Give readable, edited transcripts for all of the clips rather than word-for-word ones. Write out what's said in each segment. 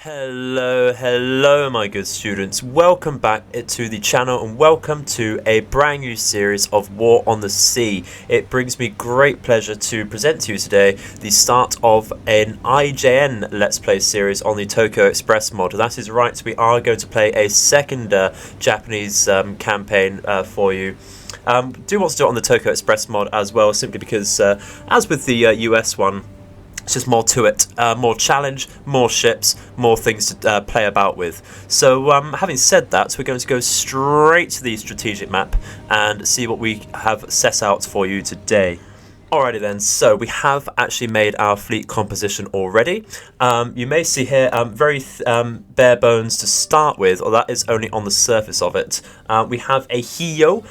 Hello my good students, welcome back to the channel and welcome to a brand new series of War on the Sea. It brings me great pleasure to present to you today the start of an IJN Let's Play series on the Tokyo Express mod. That is right, we are going to play a second Japanese campaign for you. Do want to do it on the Tokyo Express mod as well, simply because as with the US one, it's just more to it, more challenge, more ships, more things to play about with. So having said that, we're going to go straight to the strategic map and see what we have set out for you today. Alrighty then, so we have actually made our fleet composition already. You may see here very bare bones to start with, or that is only on the surface of it. We have a Hiyo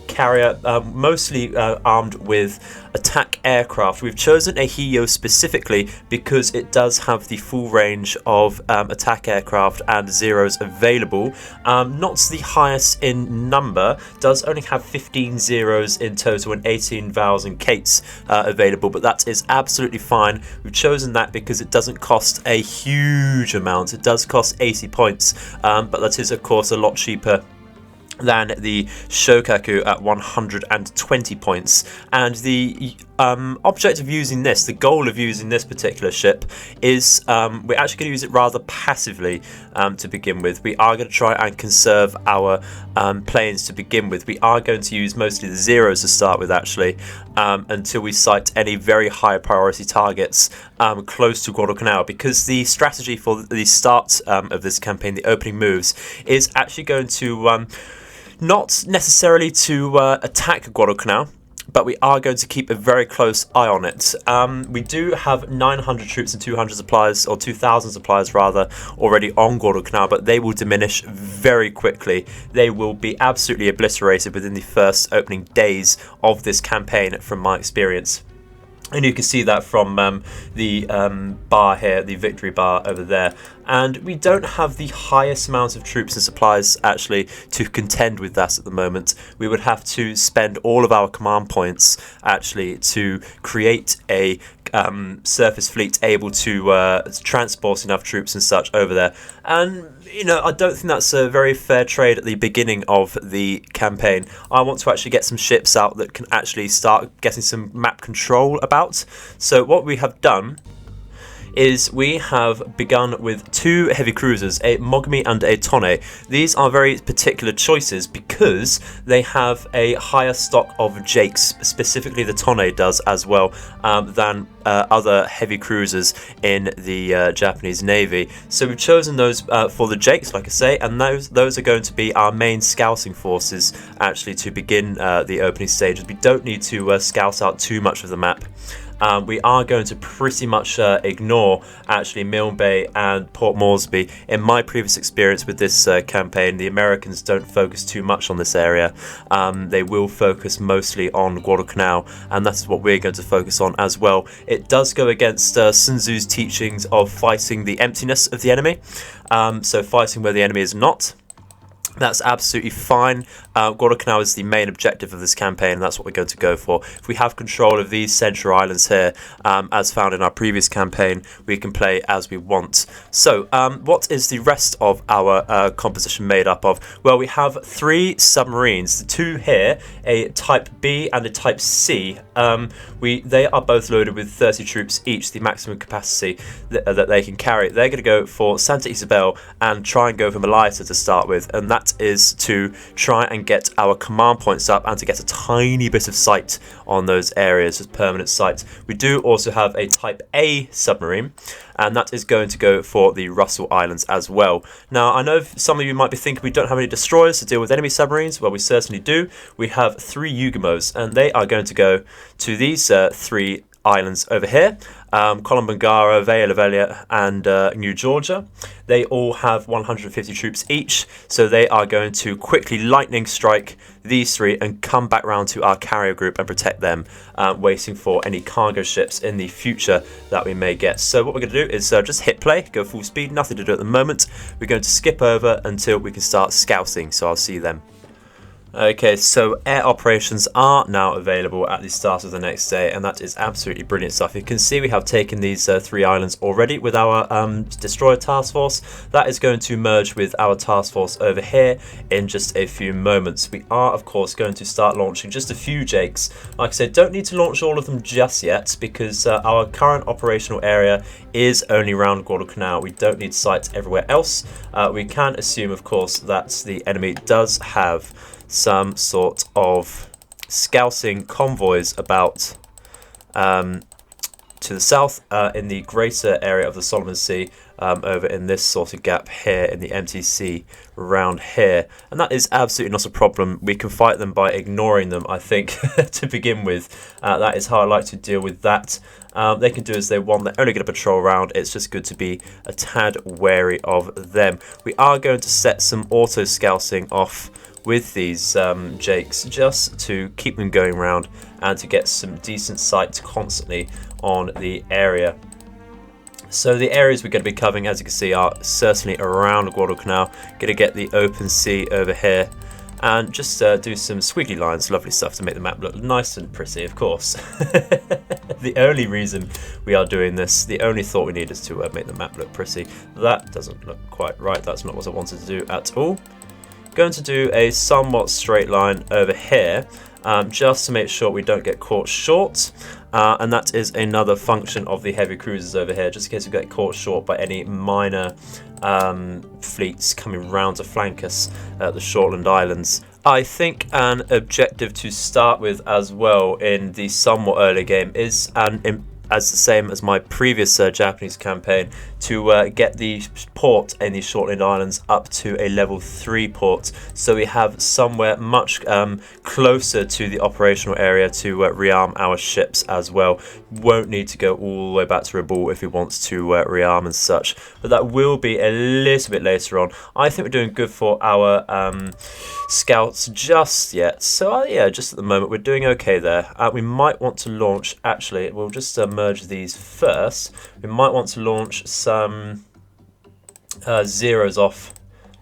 carrier, mostly armed with attack aircraft. We've chosen a Hiyo specifically because it does have the full range of attack aircraft and zeros available. Not the highest in number, does only have 15 zeros in total and 18 vowels and cates available, but that is absolutely fine. We've chosen that because it doesn't cost a huge amount. It does cost 80 points, but that is of course a lot cheaper than the Shokaku at 120 points. And the object of using this, the goal of using this particular ship is we're actually going to use it rather passively to begin with. We are going to try and conserve our planes to begin with. We are going to use mostly the zeros to start with actually, until we sight any very high priority targets close to Guadalcanal, because the strategy for the start of this campaign, the opening moves, is actually going to not necessarily to attack Guadalcanal, but we are going to keep a very close eye on it. We do have 900 troops and 200 supplies, or 2,000 supplies rather, already on Guadalcanal, but they will diminish very quickly. They will be absolutely obliterated within the first opening days of this campaign, from my experience. And you can see that from the bar here, the victory bar over there. And we don't have the highest amount of troops and supplies actually to contend with that at the moment. We would have to spend all of our command points actually to create a surface fleet able to transport enough troops and such over there. And you know, I don't think that's a very fair trade at the beginning of the campaign. I want to actually get some ships out that can actually start getting some map control about. So what we have done is we have begun with two heavy cruisers, a Mogami and a Tonne. These are very particular choices because they have a higher stock of jakes, specifically the Tonne does as well, than other heavy cruisers in the Japanese Navy. So we've chosen those for the jakes, like I say, and those are going to be our main scouting forces actually to begin the opening stages. We don't need to scout out too much of the map. We are going to pretty much ignore actually Milne Bay and Port Moresby. In my previous experience with this campaign, the Americans don't focus too much on this area. They will focus mostly on Guadalcanal, and that is what we're going to focus on as well. It does go against Sun Tzu's teachings of fighting the emptiness of the enemy, so fighting where the enemy is not. That's absolutely fine. Guadalcanal is the main objective of this campaign, and that's what we're going to go for. If we have control of these central islands here, as found in our previous campaign, we can play as we want. So, what is the rest of our composition made up of? Well, we have three submarines. The two here, a Type B and a Type C. They are both loaded with 30 troops each, the maximum capacity that they can carry. They're going to go for Santa Isabel and try and go for Malaya to start with, and that is to try and get our command points up and to get a tiny bit of sight on those areas as permanent sight. We do also have a Type A submarine, and that is going to go for the Russell Islands as well. Now, I know some of you might be thinking we don't have any destroyers to deal with enemy submarines. Well, we certainly do. We have 3 Yugamos, and they are going to go to these 3 islands over here, Columbangara, Vea Lavella and New Georgia. They all have 150 troops each, so they are going to quickly lightning strike these 3 and come back round to our carrier group and protect them, waiting for any cargo ships in the future that we may get. So what we're going to do is just hit play, go full speed, nothing to do at the moment. We're going to skip over until we can start scouting, so I'll see you then. Okay, so air operations are now available at the start of the next day, and that is absolutely brilliant stuff. You can see we have taken these 3 islands already with our destroyer task force. That is going to merge with our task force over here in just a few moments. We are, of course, going to start launching just a few Jakes. Like I said, don't need to launch all of them just yet because our current operational area is only around Guadalcanal. We don't need sites everywhere else. We can assume, of course, that the enemy does have some sort of scouting convoys about to the south in the greater area of the Solomon Sea, over in this sort of gap here in the MTC around here, and that is absolutely not a problem. We can fight them by ignoring them, I think, to begin with. That is how I like to deal with that. They can do as they want. They're only going to patrol around. It's just good to be a tad wary of them. We are going to set some auto scouting off with these Jakes just to keep them going around and to get some decent sight constantly on the area. So the areas we're going to be covering, as you can see, are certainly around Guadalcanal. Going to get the open sea over here and just do some squiggly lines, lovely stuff to make the map look nice and pretty, of course. The only reason we are doing this, the only thought we need is to make the map look pretty. That doesn't look quite right. That's not what I wanted to do at all. Going to do a somewhat straight line over here just to make sure we don't get caught short, and that is another function of the heavy cruisers over here, just in case we get caught short by any minor fleets coming round to flank us at the Shortland Islands. I think an objective to start with as well in the somewhat early game is as the same as my previous Japanese campaign, to get the port in the Shortland Islands up to a level 3 port, so we have somewhere much closer to the operational area to rearm our ships as well. Won't need to go all the way back to Rabaul if we want to rearm and such, but that will be a little bit later on. I think we're doing good for our scouts just yet, so yeah, just at the moment we're doing okay there. We might want to launch, actually, we'll just merge these first. We might want to launch some zeros off,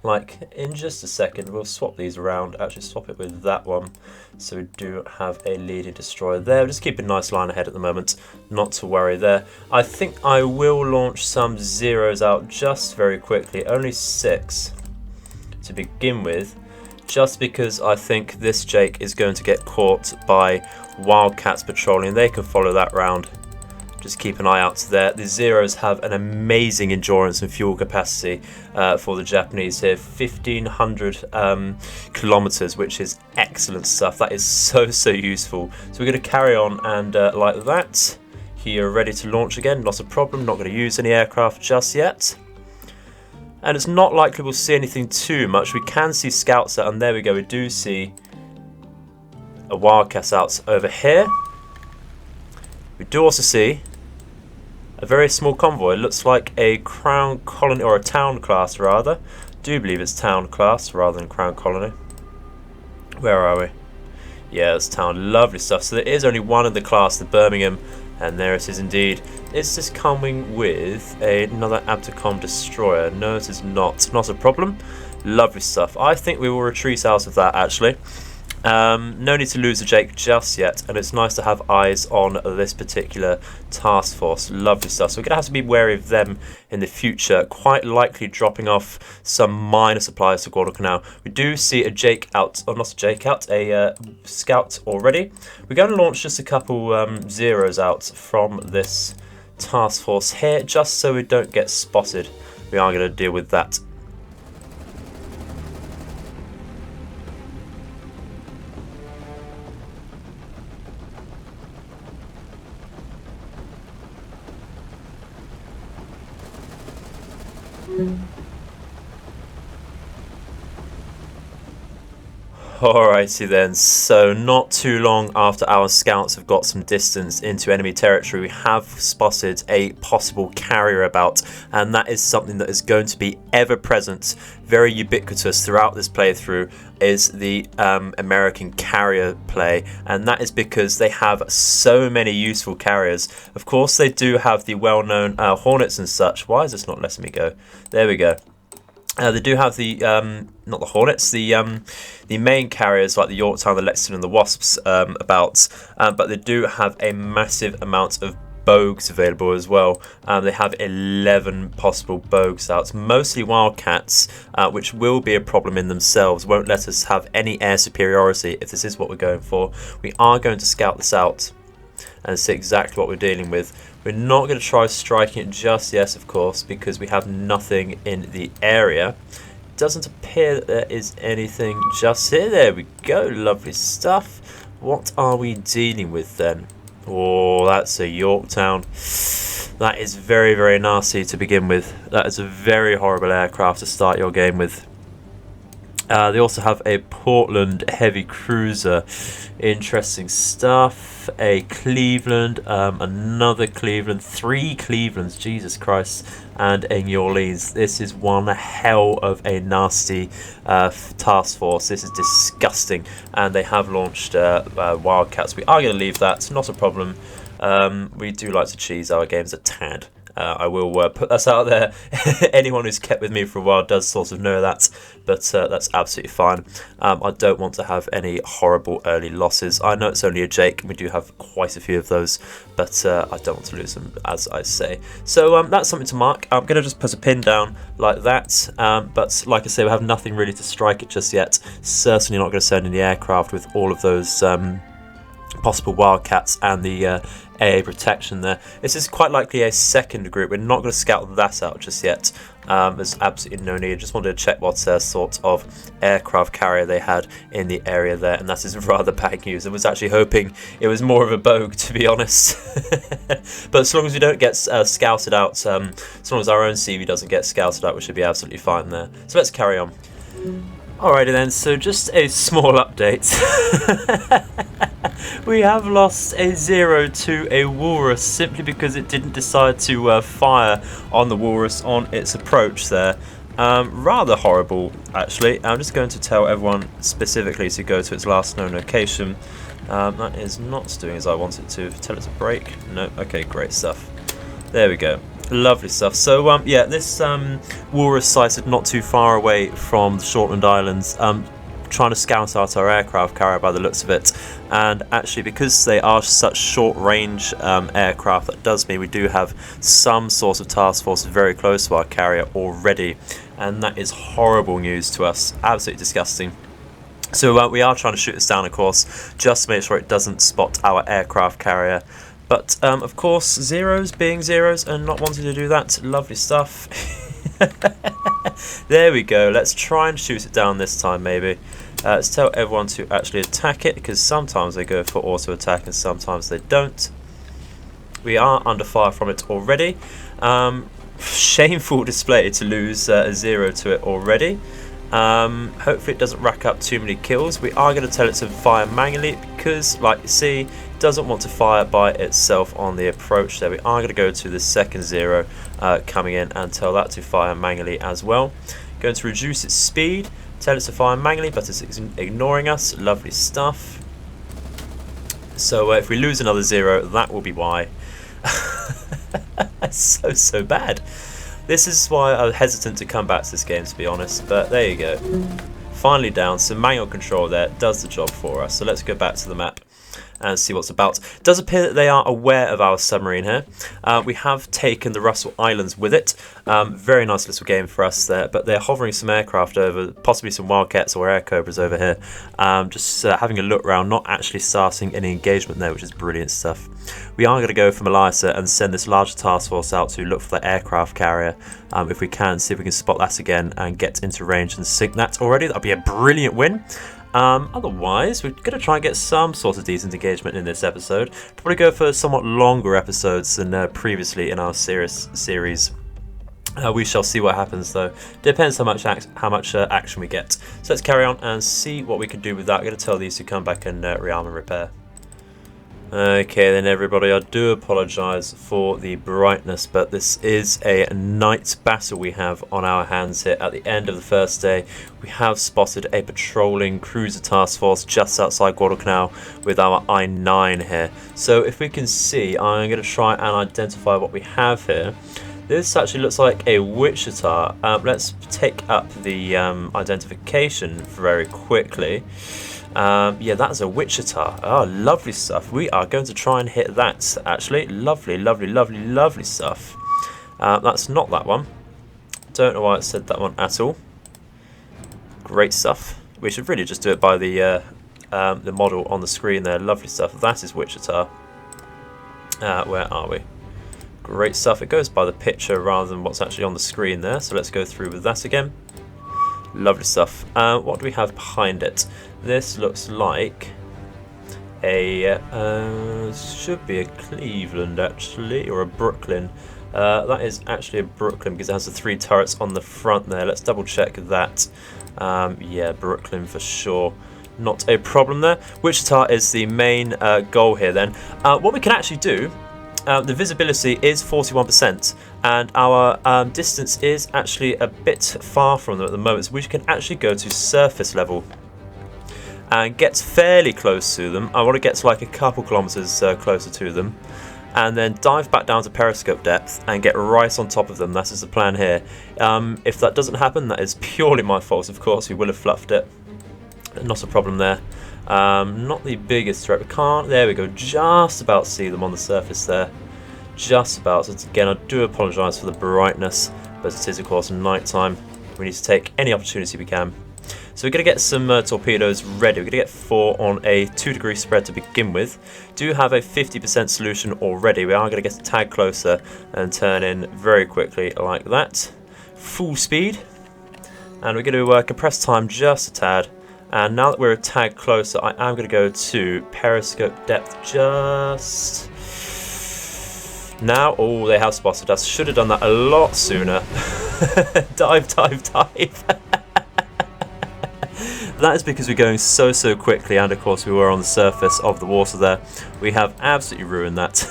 like in just a second. We'll swap these around, actually swap it with that one, so we do have a leading destroyer there. Just keep a nice line ahead at the moment, not to worry there. I think I will launch some zeros out just very quickly, only 6 to begin with, just because I think this Jake is going to get caught by Wildcats patrolling. They can follow that round. Just keep an eye out there. The Zeros have an amazing endurance and fuel capacity for the Japanese here. 1,500 kilometers, which is excellent stuff. That is so useful. So we're going to carry on and like that. Here, ready to launch again. Not a problem. Not going to use any aircraft just yet. And it's not likely we'll see anything too much. We can see scouts out, and there we go. We do see a Wildcat out over here. We do also see a very small convoy. It looks like a Crown Colony, or a Town class rather. Do believe it's Town class rather than Crown Colony. Where are we? Yeah, it's Town. Lovely stuff. So there is only one in the class, the Birmingham, and there it is indeed. Is this coming with another Abtacom destroyer? No, it is not. Not a problem. Lovely stuff. I think we will retreat out of that, actually. No need to lose a Jake just yet, and it's nice to have eyes on this particular task force. Lovely stuff. So we're going to have to be wary of them in the future, quite likely dropping off some minor supplies to Guadalcanal. We do see a Jake out, or not a Jake out, a scout already. We're going to launch just a couple zeros out from this task force here, just so we don't get spotted. We are going to deal with that. Alrighty then, so not too long after our scouts have got some distance into enemy territory, we have spotted a possible carrier about, and that is something that is going to be ever present, very ubiquitous throughout this playthrough, is the American carrier play, and that is because they have so many useful carriers. Of course they do have the well-known Hornets and such. Why is this not letting me go? There we go. They do have the not the Hornets, the main carriers like the Yorktown, the Lexington, and the Wasps about, but they do have a massive amount of bogues available as well. They have 11 possible bogues out, mostly Wildcats, which will be a problem in themselves. Won't let us have any air superiority if this is what we're going for. We are going to scout this out and see exactly what we're dealing with. We're not going to try striking it just yet, of course, because we have nothing in the area. Doesn't appear that there is anything just here. There we go, lovely stuff. What are we dealing with then? Oh, that's a Yorktown. That is very, very nasty to begin with. That is a very horrible aircraft to start your game with. They also have a Portland heavy cruiser. Interesting stuff. A Cleveland, another Cleveland, 3 Clevelands, Jesus Christ, and a New Orleans. This is one hell of a nasty task force. This is disgusting, and they have launched Wildcats. We are going to leave that, not a problem. We do like to cheese our games a tad. I will put that out there. Anyone who's kept with me for a while does sort of know that, but that's absolutely fine. I don't want to have any horrible early losses. I know it's only a Jake, and we do have quite a few of those, but I don't want to lose them, as I say. So that's something to mark. I'm going to just put a pin down like that, but like I say, we have nothing really to strike it just yet. Certainly not going to send in the aircraft with all of those possible Wildcats and the AA protection there. This is quite likely a second group. We're not going to scout that out just yet. There's absolutely no need. Just wanted to check what sort of aircraft carrier they had in the area there, and that is rather bad news. I was actually hoping it was more of a bogue, to be honest. But as long as we don't get scouted out, as long as our own CV doesn't get scouted out, we should be absolutely fine there. So let's carry on. Alrighty then, so just a small update. We have lost a 0 to a Walrus simply because it didn't decide to fire on the Walrus on its approach there. Rather horrible, actually. I'm just going to tell everyone specifically to go to its last known location. That is not doing as I want it to. Tell it to brake. No, okay, great stuff. There we go. Lovely stuff. So yeah, this Walrus sighted not too far away from the Shortland Islands, trying to scout out our aircraft carrier by the looks of it. And actually, because they are such short range aircraft, that does mean we do have some sort of task force very close to our carrier already, and that is horrible news to us. Absolutely disgusting. So we are trying to shoot this down, of course, just to make sure it doesn't spot our aircraft carrier. But of course, zeros being zeros and not wanting to do that, lovely stuff. There we go. Let's try and shoot it down this time, maybe. Let's tell everyone to actually attack it, because sometimes they go for auto attack and sometimes they don't. We are under fire from it already. Shameful display to lose a 0 to it already. Hopefully it doesn't rack up too many kills. We are going to tell it to fire manually because, like you see, it doesn't want to fire by itself on the approach there. We are going to go to the second 0 coming in and tell that to fire manually as well. Going to reduce its speed, tell it to fire manually, but it's ignoring us. Lovely stuff. So if we lose another 0, that will be why. so bad. This is why I was hesitant to come back to this game, to be honest, but there you go. Finally down, so manual control there does the job for us. So let's go back to the map and see what's about. It does appear that they are aware of our submarine here. We have taken the Russell Islands with it. Very nice little game for us there, but they're hovering some aircraft over, possibly some Wildcats or Air Cobras over here. Just having a look around, not actually starting any engagement there, which is brilliant stuff. We are going to go for Melissa and send this larger task force out to look for the aircraft carrier. If we can, see if we can spot that again and get into range and sink that already. That'll be a brilliant win. Otherwise, we're going to try and get some sort of decent engagement in this episode. Probably go for somewhat longer episodes than previously in our series. We shall see what happens, though. Depends how much action we get. So let's carry on and see what we can do with that. I'm going to tell these to come back and rearm and repair. Okay then everybody, I do apologise for the brightness, but this is a night battle we have on our hands here at the end of the first day. We have spotted a patrolling cruiser task force just outside Guadalcanal with our I9 here. So if we can see, I'm going to try and identify what we have here. This actually looks like a Wichita. Let's take up the identification very quickly. Yeah, that is a Wichita. Oh, lovely stuff. We are going to try and hit that, actually. Lovely, lovely, lovely, lovely stuff. That's not that one. Don't know why it said that one at all. Great stuff. We should really just do it by the model on the screen there. Lovely stuff. That is Wichita. Where are we? Great stuff. It goes by the picture rather than what's actually on the screen there. So let's go through with that again. Lovely stuff. What do we have behind it? This looks like a should be a Cleveland actually, or a Brooklyn. That is actually a Brooklyn because it has the 3 turrets on the front there. Let's double check that. Yeah, Brooklyn for sure. Not a problem there. Wichita is the main goal here then. What we can actually do, the visibility is 41% and our distance is actually a bit far from them at the moment, so we can actually go to surface level and get fairly close to them. I want to get to like a couple kilometers closer to them, and then dive back down to periscope depth and get right on top of them. That is the plan here. If that doesn't happen, that is purely my fault, of course. We will have fluffed it. Not a problem there. Not the biggest threat. We can't. There we go. Just about see them on the surface there. Just about. So again, I do apologise for the brightness, but it is of course night time. We need to take any opportunity we can. So we're going to get some torpedoes ready. We're going to get 4 on a 2-degree spread to begin with. Do have a 50% solution already. We are going to get a tad closer and turn in very quickly like that. Full speed. And we're going to compress time just a tad. And now that we're a tad closer, I am going to go to periscope depth just now. Oh, they have spotted us. Should have done that a lot sooner. Dive, dive, dive. That is because we're going so quickly, and of course we were on the surface of the water there. We have absolutely ruined that.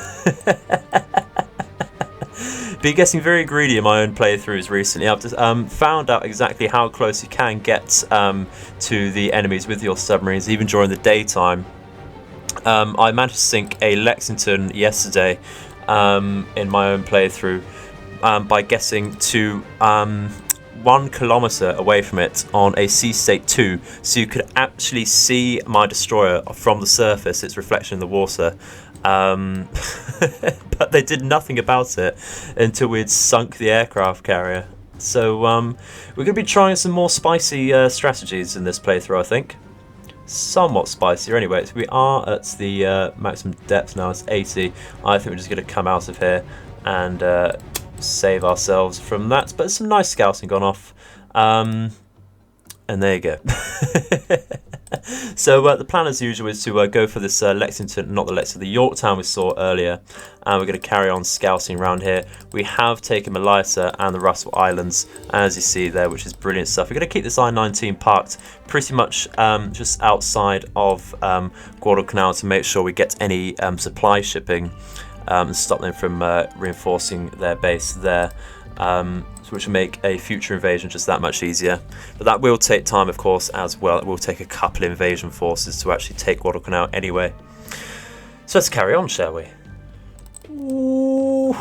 Been getting very greedy in my own playthroughs recently. I've just found out exactly how close you can get to the enemies with your submarines, even during the daytime. I managed to sink a Lexington yesterday in my own playthrough by getting to 1 kilometer away from it on a sea state 2, so you could actually see my destroyer from the surface, its reflection in the water. But they did nothing about it until we'd sunk the aircraft carrier. So we're going to be trying some more spicy strategies in this playthrough, I think. Somewhat spicier anyway. So we are at the maximum depth now, it's 80. I think we're just going to come out of here and save ourselves from that. But some nice scouting gone off. And there you go. So the plan as usual is to go for this Lexington, not the Lexington, the Yorktown we saw earlier, and we're going to carry on scouting around here. We have taken Melita and the Russell Islands, as you see there, which is brilliant stuff. We're going to keep this I-19 parked pretty much just outside of Guadalcanal to make sure we get any supply shipping and stop them from reinforcing their base there. Which will make a future invasion just that much easier. But that will take time, of course, as well. It will take a couple of invasion forces to actually take Guadalcanal anyway. So let's carry on, shall we? Ooh,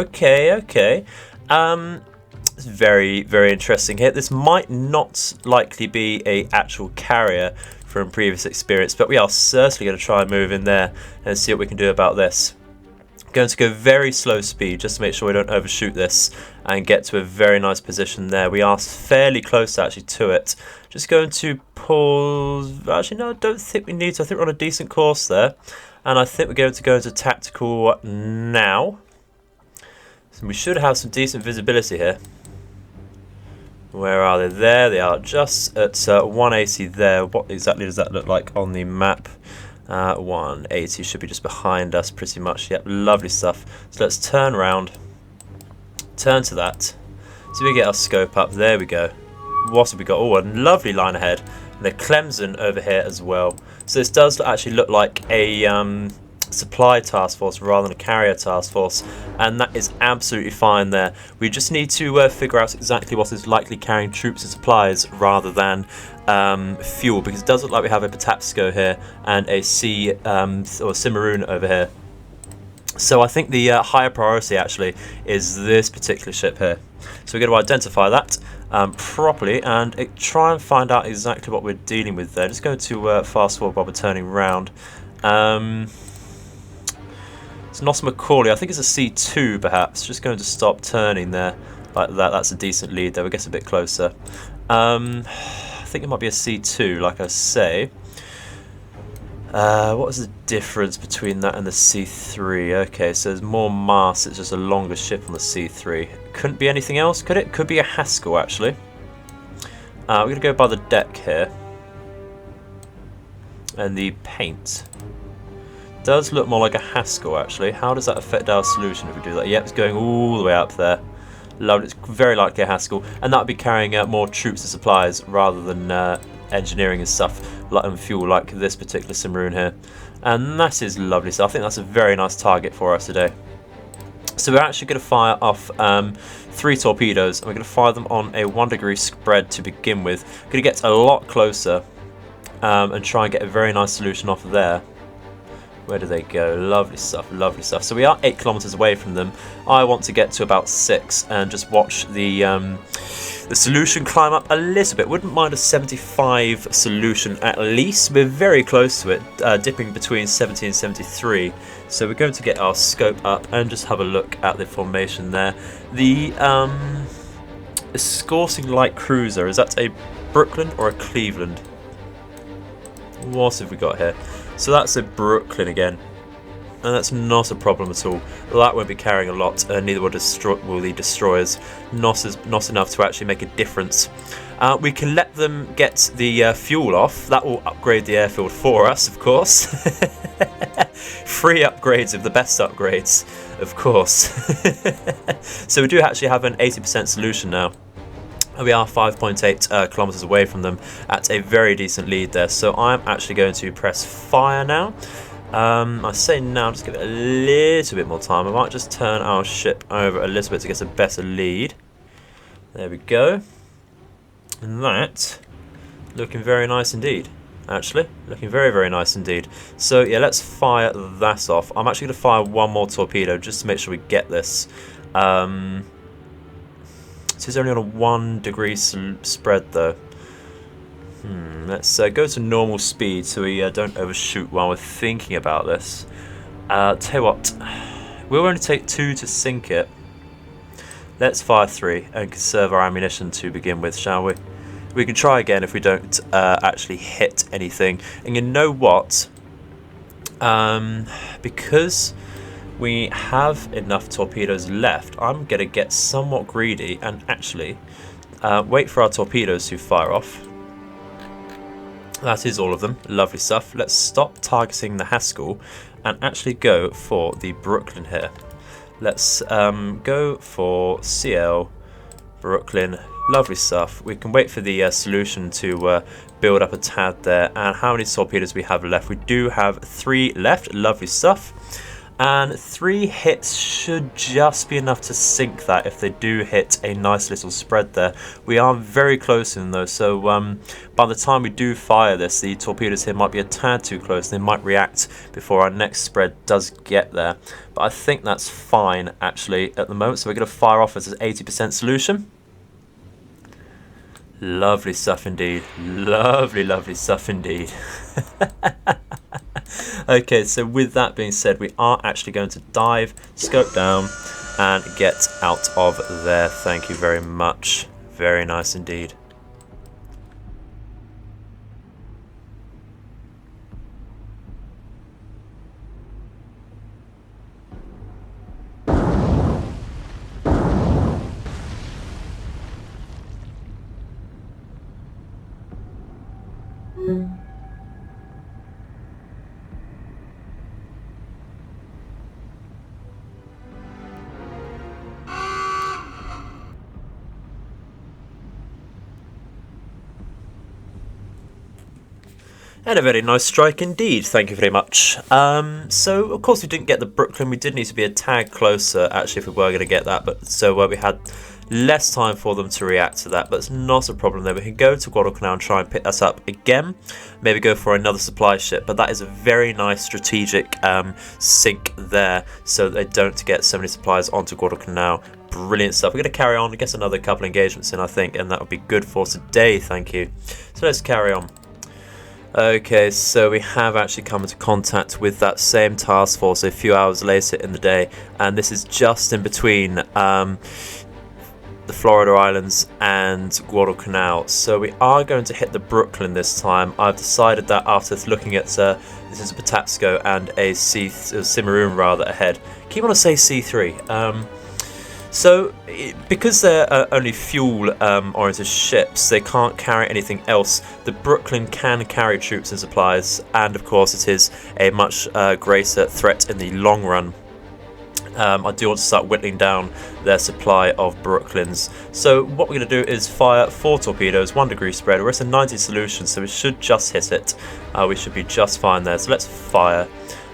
okay. It's very interesting here. This might not likely be a actual carrier from previous experience, but we are certainly going to try and move in there and see what we can do about this. Going to go very slow speed just to make sure we don't overshoot this and get to a very nice position there. We are fairly close actually to it. Just going to pull, actually no, I don't think we need to. I think we're on a decent course there, and I think we're going to go into tactical now. So we should have some decent visibility here. Where are they? There they are, just at 180 there. What exactly does that look like on the map? 180 should be just behind us pretty much. Yep, lovely stuff. So let's turn around, turn to that, so we get our scope up. There we go. What have we got? Oh, a lovely line ahead, and a Clemson over here as well. So this does actually look like a supply task force rather than a carrier task force, and that is absolutely fine there. We just need to figure out exactly what is likely carrying troops and supplies rather than fuel, because it does look like we have a Patapsco here and a Submarine over here. So I think the higher priority actually is this particular ship here. So we're going to identify that properly and try and find out exactly what we're dealing with there. Just going to fast forward while we're turning round. It's Nos Macaulay. I think it's a C2 perhaps. Just going to stop turning there like that. That's a decent lead there. We'll get a bit closer. I think it might be a C2, like I say. What is the difference between that and the C3? Okay, so there's more mass, it's just a longer ship on the C3. Couldn't be anything else, could it? Could be a Haskell, actually. We're going to go by the deck here. And the paint. Does look more like a Haskell, actually. How does that affect our solution if we do that? Yep, it's going all the way up there. Lovely, it's very likely a Haskell. And that would be carrying more troops and supplies rather than engineering and stuff and fuel like this particular Submarine here. And that is lovely, so I think that's a very nice target for us today. So we're actually going to fire off 3 torpedoes, and we're going to fire them on a 1 degree spread to begin with. We're going to get a lot closer and try and get a very nice solution off there. Where do they go? Lovely stuff, lovely stuff. So we are 8 kilometers away from them. I want to get to about 6 and just watch the solution climb up a little bit. Wouldn't mind a 75 solution at least. We're very close to it, dipping between 70 and 73. So we're going to get our scope up and just have a look at the formation there. The escorting light cruiser, is that a Brooklyn or a Cleveland? What have we got here? So that's a Brooklyn again, and that's not a problem at all. That won't be carrying a lot, neither will the destroyers. Not enough to actually make a difference. We can let them get the fuel off. That will upgrade the airfield for us, of course. Free upgrades of the best upgrades, of course. So we do actually have an 80% solution now. We are 5.8 kilometers away from them at a very decent lead there. So I'm actually going to press fire now. I say now, just give it a little bit more time. I might just turn our ship over a little bit to get a better lead. There we go. And that looking very nice indeed. Actually, looking very, very nice indeed. So yeah, let's fire that off. I'm actually going to fire 1 more torpedo just to make sure we get this. So it's only on a 1 degree spread though. Let's go to normal speed so we don't overshoot while we're thinking about this. Tell you what, we'll only take 2 to sink it. Let's fire 3 and conserve our ammunition to begin with, shall we? We can try again if we don't actually hit anything. And you know what? Because we have enough torpedoes left, I'm going to get somewhat greedy and actually wait for our torpedoes to fire off. That is all of them. Lovely stuff. Let's stop targeting the Haskell and actually go for the Brooklyn here. Let's go for CL Brooklyn. Lovely stuff. We can wait for the solution to build up a tad there. And how many torpedoes we have left? We do have 3 left. Lovely stuff. And 3 hits should just be enough to sink that if they do hit a nice little spread there. We are very close in though, so by the time we do fire this, the torpedoes here might be a tad too close. They might react before our next spread does get there. But I think that's fine actually at the moment, so we're going to fire off as an 80% solution. Lovely stuff indeed. Lovely, lovely stuff indeed. Okay, so with that being said, we are actually going to dive, scope down, and get out of there. Thank you very much. Very nice indeed. And a very nice strike indeed, thank you very much. So, of course we didn't get the Brooklyn, we did need to be a tag closer actually if we were going to get that, but so we had less time for them to react to that, but it's not a problem there. We can go to Guadalcanal and try and pick us up again, maybe go for another supply ship, but that is a very nice strategic sink there, so they don't get so many supplies onto Guadalcanal. Brilliant stuff. We're going to carry on, I guess another couple engagements in, I think, and that would be good for today, thank you. So let's carry on. Okay, so we have actually come into contact with that same task force a few hours later in the day, and this is just in between the Florida Islands and Guadalcanal. So we are going to hit the Brooklyn this time. I've decided that after looking at this is a Patapsco and a Submarine rather ahead. Keep on to say C3. So, because they're only fuel-oriented ships, they can't carry anything else. The Brooklyn can carry troops and supplies, and of course it is a much greater threat in the long run. I do want to start whittling down their supply of Brooklyns. So what we're going to do is fire 4 torpedoes, 1 degree spread. We're at a 90 solution, so we should just hit it. We should be just fine there. So let's fire,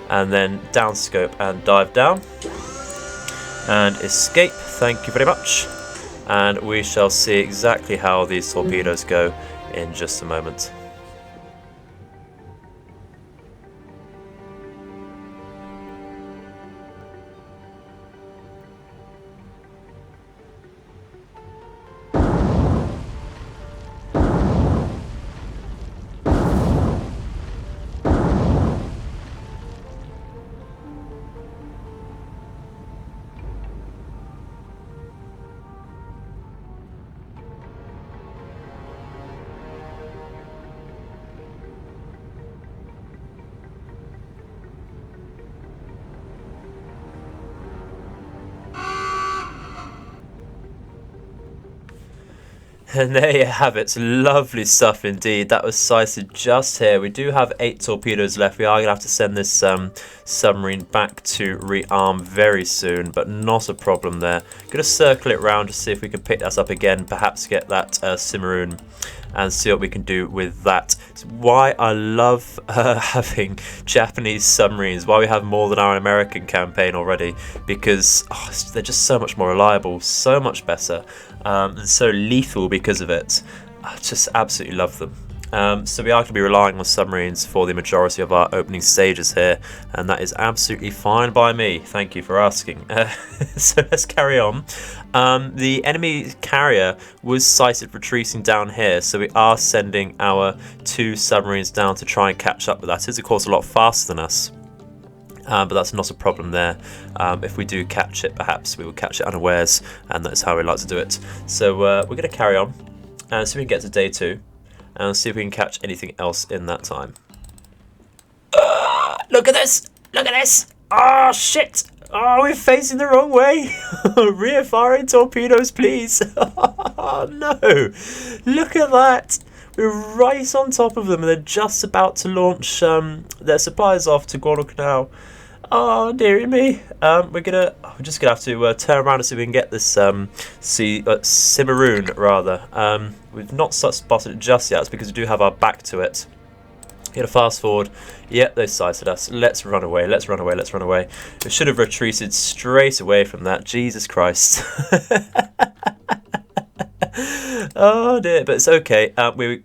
and then down scope and dive down. And escape, thank you very much. And we shall see exactly how these torpedoes go in just a moment. And there you have it, lovely stuff indeed. That was sighted just here. We do have 8 torpedoes left. We are going to have to send this submarine back to rearm very soon, but not a problem there. Going to circle it round to see if we can pick that up again, perhaps get that Submarine and see what we can do with that. It's why I love having Japanese submarines, why we have more than our American campaign already, because they're just so much more reliable, so much better, and so lethal because of it. I just absolutely love them. So we are going to be relying on submarines for the majority of our opening stages here, and that is absolutely fine by me. Thank you for asking. So let's carry on. The enemy carrier was sighted retreating down here, so we are sending our 2 submarines down to try and catch up with that. It is of course a lot faster than us. But that's not a problem there. If we do catch it, perhaps we will catch it unawares, and that's how we like to do it. So we're going to carry on and see if we can get to day 2 and see if we can catch anything else in that time. Look at this! Look at this! Oh shit! Oh, we're facing the wrong way! Rear firing torpedoes, please! Oh no! Look at that! We're right on top of them, and they're just about to launch their supplies off to Guadalcanal. Oh dearie me! We're just gonna have to turn around and see if we can get this Submarine rather. We've not spotted it just yet. It's because we do have our back to it. Get a fast forward. Yep, they sighted us. Let's run away. Let's run away. Let's run away. We should have retreated straight away from that. Jesus Christ! Oh dear, but it's okay. We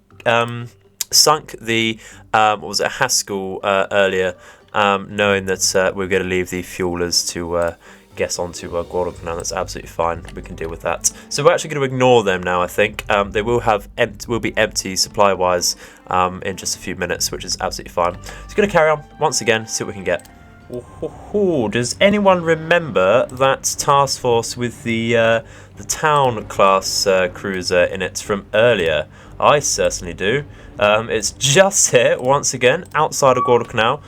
sunk the what was it, Haskell earlier, knowing that we're going to leave the fuelers to get onto Guadalcanal. That's absolutely fine. We can deal with that. So we're actually going to ignore them now. I think they will be empty supply-wise in just a few minutes, which is absolutely fine. So going to carry on once again, see what we can get. Does anyone remember that task force with the Town class cruiser in it from earlier? I certainly do. It's just here once again outside of Guadalcanal.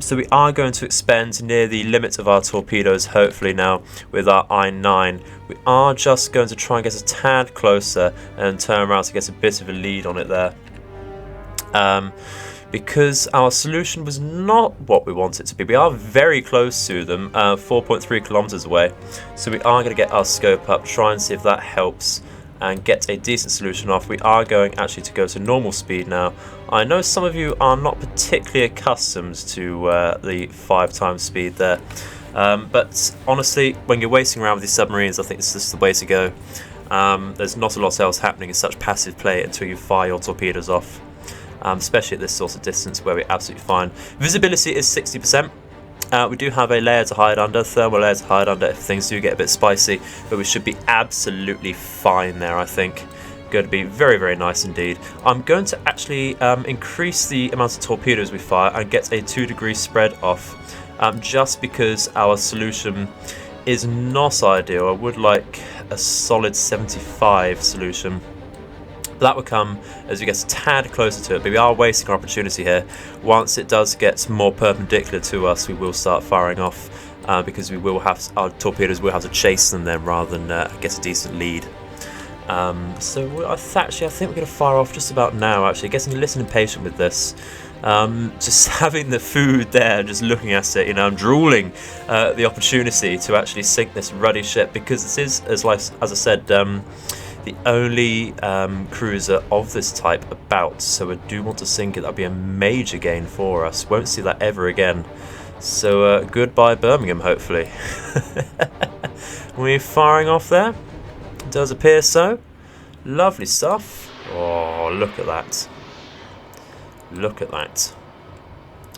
So we are going to expend near the limit of our torpedoes, hopefully now with our I9. We are just going to try and get a tad closer and turn around to get a bit of a lead on it there. Because our solution was not what we want it to be. We are very close to them, 4.3 kilometers away. So we are going to get our scope up, try and see if that helps, and get a decent solution off. We are going actually to go to normal speed now. I know some of you are not particularly accustomed to the 5 times speed there. But honestly, when you're racing around with these submarines, I think this is the way to go. There's not a lot else happening in such passive play until you fire your torpedoes off, especially at this sort of distance where we're absolutely fine. Visibility is 60%. We do have a layer to hide under, thermal layer to hide under if things do get a bit spicy, but we should be absolutely fine there, I think. Going to be very, very nice indeed. I'm going to actually increase the amount of torpedoes we fire and get a 2-degree spread off, just because our solution is not ideal. I would like a solid 75 solution. That would come as we get a tad closer to it, but we are wasting our opportunity here. Once it does get more perpendicular to us, we will start firing off, because we will have, our torpedoes will have to chase them then rather than get a decent lead. So I think we're going to fire off just about now, actually. Getting a little impatient with this. Just having the food there, just looking at it, you know, I'm drooling the opportunity to actually sink this ruddy ship, because this is, as I said, the only cruiser of this type about, so I do want to sink it. That'll be a major gain for us. Won't see that ever again. So goodbye Birmingham, hopefully. We're firing off there. It does appear so. Lovely stuff. Oh, look at that. Look at that.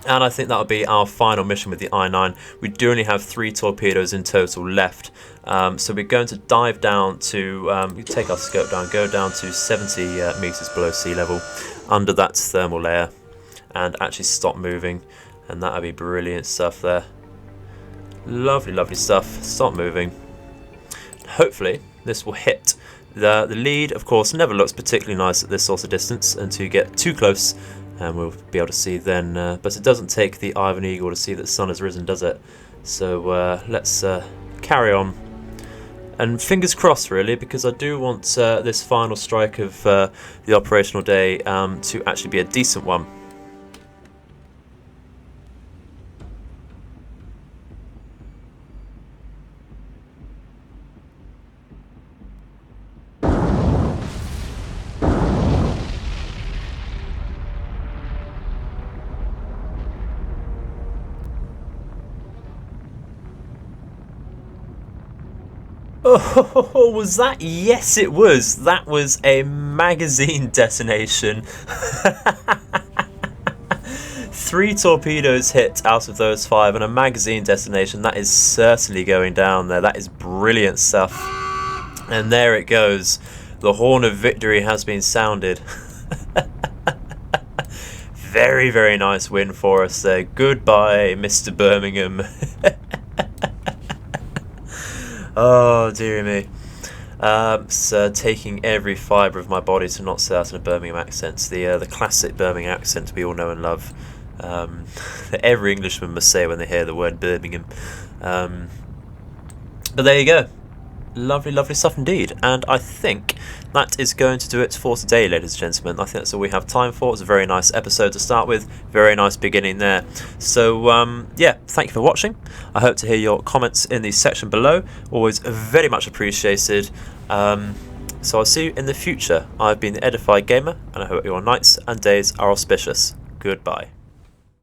And I think that'll be our final mission with the I-9. We do only have 3 torpedoes in total left. So we're going to dive down to, we take our scope down, go down to 70 meters below sea level, under that thermal layer, and actually stop moving. And that'll be brilliant stuff there. Lovely, lovely stuff. Stop moving. Hopefully this will hit the lead. Of course, never looks particularly nice at this sort of distance until you get too close, and we'll be able to see then. But it doesn't take the eye of an eagle to see that the sun has risen, does it? So let's carry on. And fingers crossed, really, because I do want this final strike of the operational day to actually be a decent one. Oh, was that? Yes, it was. That was a magazine detonation. 3 torpedoes hit out of those 5 and a magazine detonation. That is certainly going down there. That is brilliant stuff. And there it goes. The horn of victory has been sounded. Very, very nice win for us there. Goodbye, Mr. Birmingham. Oh, dearie me. So taking every fibre of my body to not say out in a Birmingham accent. The classic Birmingham accent we all know and love. That every Englishman must say when they hear the word Birmingham. But there you go. Lovely, lovely stuff indeed. And I think that is going to do it for today, ladies and gentlemen. I think that's all we have time for. It's a very nice episode to start with. Very nice beginning there. So, yeah, thank you for watching. I hope to hear your comments in the section below. Always very much appreciated. So I'll see you in the future. I've been the Edified Gamer, and I hope your nights and days are auspicious. Goodbye.